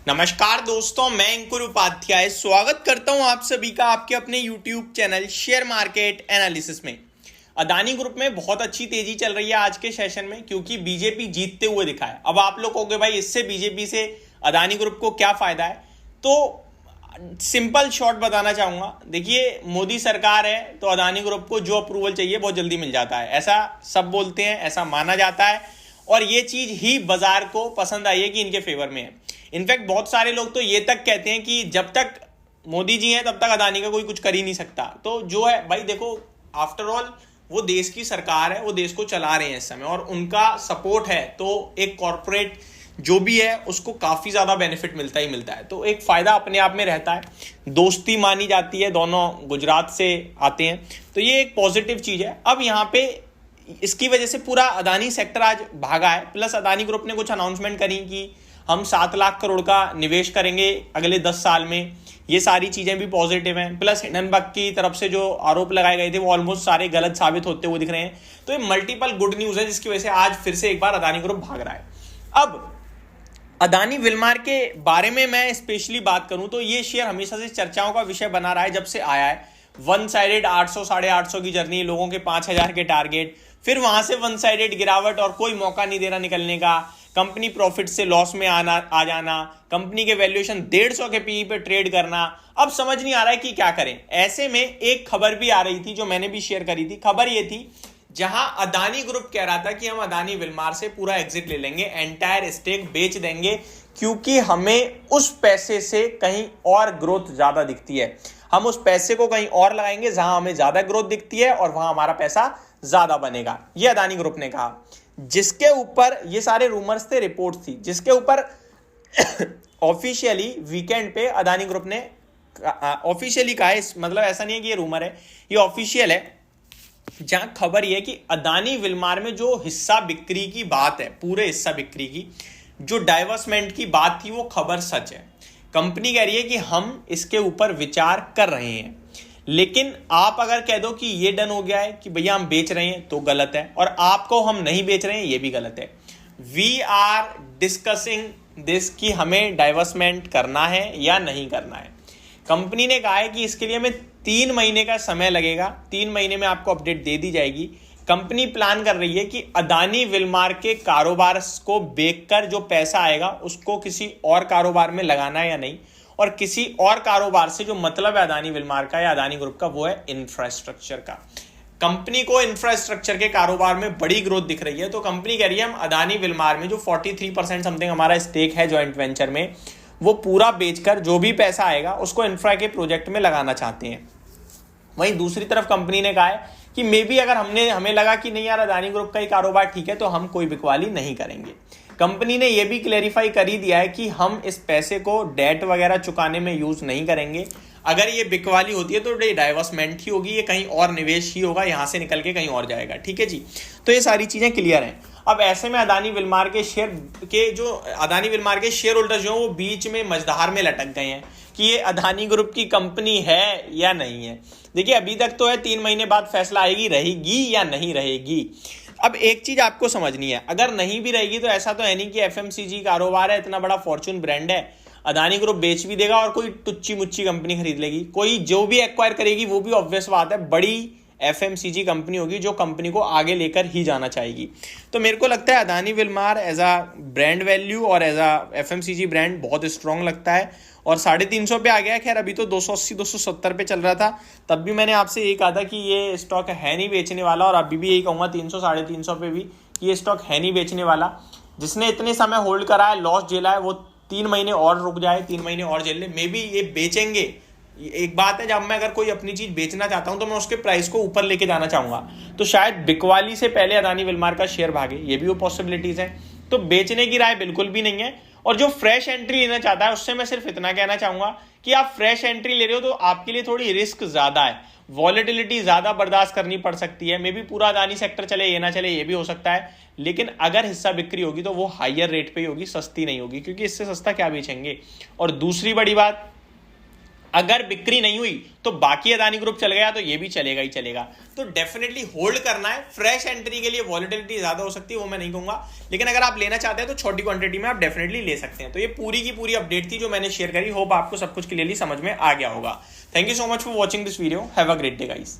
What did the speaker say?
नमस्कार दोस्तों, मैं अंकुर उपाध्याय स्वागत करता हूं आप सभी का आपके अपने YouTube channel share market analysis में। अदानी ग्रुप में बहुत अच्छी तेजी चल रही है आज के सेशन में, क्योंकि बीजेपी जीतते हुए दिखा है। अब आप लोग कहोगे भाई इससे बीजेपी से अदानी ग्रुप को क्या फायदा है, तो सिंपल शॉर्ट बताना चाहूंगा। देखिए, मोदी सरकार है तो अदानी ग्रुप को जो अप्रूवल चाहिए बहुत जल्दी मिल जाता है, ऐसा सब बोलते हैं, ऐसा माना जाता है और ये चीज ही बाजार को पसंद आई है कि इनके फेवर में है। इनफैक्ट बहुत सारे लोग तो ये तक कहते हैं कि जब तक मोदी जी हैं तब तक अदानी का कोई कुछ कर ही नहीं सकता। तो जो है भाई, देखो, आफ्टर ऑल वो देश की सरकार है, वो देश को चला रहे हैं इस समय और उनका सपोर्ट है, तो एक कॉर्पोरेट जो भी है उसको काफी ज्यादा बेनिफिट मिलता ही मिलता है। तो एक फायदा अपने आप में रहता है, दोस्ती मानी जाती है, दोनों गुजरात से आते हैं, तो ये एक पॉजिटिव चीज है। अब यहाँ पे इसकी वजह से पूरा अदानी सेक्टर आज भागा है। प्लस अदानी ग्रुप ने कुछ अनाउंसमेंट करी कि हम 7 लाख करोड़ का निवेश करेंगे अगले 10 साल में। ये सारी चीजें भी पॉजिटिव हैं। प्लस हिंडनबर्ग की तरफ से जो आरोप लगाए गए थे वो ऑलमोस्ट सारे गलत साबित होते हुए दिख रहे हैं। तो ये मल्टीपल गुड न्यूज है, जिसकी वजह से आज फिर से एक बार अदानी ग्रुप भाग रहा है। अब अदानी विलमार के बारे में मैं स्पेशली बात करूं तो ये शेयर हमेशा से चर्चाओं का विषय बना रहा है जब से आया है। वन साइडेड 800 850 की जर्नी, लोगों के 5000 के टारगेट, फिर वहां से वन साइडेड गिरावट और कोई मौका नहीं दे रहा निकलने का, कंपनी प्रॉफिट से लॉस में आ जाना, कंपनी के वैल्यूएशन 150 के पीई पे ट्रेड करना। अब समझ नहीं आ रहा है कि क्या करें। ऐसे में एक खबर भी आ रही थी जो मैंने भी शेयर करी थी। खबर ये थी जहां अदानी ग्रुप कह रहा था कि हम अदानी विलमार से पूरा एग्जिट ले लेंगे, एंटायर स्टेक बेच देंगे, क्योंकि हमें उस पैसे से कहीं और ग्रोथ ज्यादा दिखती है। हम उस पैसे को कहीं और लगाएंगे जहां हमें ज्यादा ग्रोथ दिखती है और वहां हमारा पैसा ज्यादा बनेगा, ये अदानी ग्रुप ने कहा। जिसके ऊपर ये सारे रूमर्स थे, रिपोर्ट थी, जिसके ऊपर ऑफिशियली वीकेंड पे अदानी ग्रुप ने ऑफिशियली कहा है। मतलब ऐसा नहीं है कि ये रूमर है, ये ऑफिशियल है। जहां खबर ये है कि अदानी विलमार में जो हिस्सा बिक्री की बात है, पूरे हिस्सा बिक्री की जो डाइवर्समेंट की बात थी, वो खबर सच है। कंपनी कह रही है कि हम इसके ऊपर विचार कर रहे हैं, लेकिन आप अगर कह दो कि ये डन हो गया है कि भैया हम बेच रहे हैं, तो गलत है, और आपको हम नहीं बेच रहे हैं, ये भी गलत है। वी आर डिस्कसिंग दिस कि हमें डाइवर्समेंट करना है या नहीं करना है। कंपनी ने कहा है कि इसके लिए हमें 3 महीने का समय लगेगा, 3 महीने में आपको अपडेट दे दी जाएगी। कंपनी प्लान कर रही है कि अदानी विलमार के कारोबार को बेचकर जो पैसा आएगा उसको किसी और कारोबार में लगाना है या नहीं, और किसी और कारोबार से जो मतलब है अदानी विलमार का या अदानी ग्रुप का, वो है इंफ्रास्ट्रक्चर का। कंपनी को इंफ्रास्ट्रक्चर के कारोबार में बड़ी ग्रोथ दिख रही है, तो कंपनी कह रही है हम अदानी विलमार में जो 43% समथिंग हमारा स्टेक है जॉइंट वेंचर में, वो पूरा बेचकर जो भी पैसा आएगा उसको इंफ्रा के प्रोजेक्ट में लगाना चाहते हैं। वहीं दूसरी तरफ कंपनी ने कहा है कि मे बी अगर हमें लगा कि नहीं यार अदानी ग्रुप का ही कारोबार ठीक है, तो हम कोई बिकवाली नहीं करेंगे। कंपनी ने यह भी क्लेरिफाई कर ही दिया है कि हम इस पैसे को डेट वगैरह चुकाने में यूज नहीं करेंगे। अगर ये बिकवाली होती है तो ये डाइवर्समेंट ही होगी, ये कहीं और निवेश ही होगा, यहां से निकल के कहीं और जाएगा। ठीक है जी, तो ये सारी चीजें क्लियर हैं। अब ऐसे में अदानी विलमार के शेयर होल्डर जो वो बीच में मझधार में लटक गए हैं कि ये अदानी ग्रुप की कंपनी है या नहीं है। देखिए, अभी तक तो है, 3 महीने बाद फैसला आएगी रहेगी या नहीं रहेगी। अब एक चीज आपको समझनी है, अगर नहीं भी रहेगी तो ऐसा तो है नहीं कि एफएमसीजी कारोबार है, इतना बड़ा फॉर्च्यून ब्रांड है, अदानी ग्रुप बेच भी देगा और कोई टुच्ची मुच्ची कंपनी खरीद लेगी। कोई जो भी एक्वायर करेगी वो भी ऑब्वियस बात है बड़ी एफएमसीजी कंपनी होगी जो कंपनी को आगे लेकर ही जाना चाहेगी। तो मेरे को लगता है Adani Wilmar as a brand value और एज अ एफएमसीजी ब्रांड बहुत स्ट्रांग लगता है, और 350 पे आ गया। खैर अभी तो 280 270 पे चल रहा था, तब भी मैंने आपसे यही कहा था कि ये स्टॉक है नहीं बेचने वाला, और अभी भी यही कहूंगा 300 350 पे भी कि ये स्टॉक है नहीं बेचने वाला। जिसने इतने समय होल्ड करा है, लॉस झेला है, वो 3 महीने और रुक जाए, 3 महीने और झेल ले, मे बी ये बेचेंगे। एक बात है, जब मैं अगर कोई अपनी चीज बेचना चाहता हूं तो मैं उसके प्राइस को ऊपर लेके जाना चाहूंगा, तो शायद बिकवाली से पहले अदानी विलमार का शेयर भागे, ये भी वो पॉसिबिलिटीज है। तो बेचने की राय बिल्कुल भी नहीं है। और जो फ्रेश एंट्री लेना चाहता है उससे मैं सिर्फ इतना कहना चाहूंगा कि आप फ्रेश एंट्री ले रहे हो तो आपके लिए थोड़ी रिस्क ज्यादा है, वॉलेटिलिटी ज्यादा बर्दाश्त करनी पड़ सकती है। मे बी पूरा अदानी सेक्टर चले, ये ना चले, ये भी हो सकता है, लेकिन अगर हिस्सा बिक्री होगी तो वो हाईयर रेट पे ही होगी, सस्ती नहीं होगी, क्योंकि इससे सस्ता क्या बेचेंगे। और दूसरी बड़ी बात, अगर बिक्री नहीं हुई तो बाकी अदानी ग्रुप चल गया तो ये भी चलेगा ही चलेगा। तो डेफिनेटली होल्ड करना है। फ्रेश एंट्री के लिए वॉलेटिलिटी ज्यादा हो सकती है, वो मैं नहीं कहूंगा, लेकिन अगर आप लेना चाहते हैं तो छोटी क्वांटिटी में आप डेफिनेटली ले सकते हैं। तो ये पूरी की पूरी अपडेट थी जो मैंने शेयर करी। होप आपको सब कुछ क्लियरली समझ में आ गया होगा। Thank you so much for watching this video. Have a great day guys.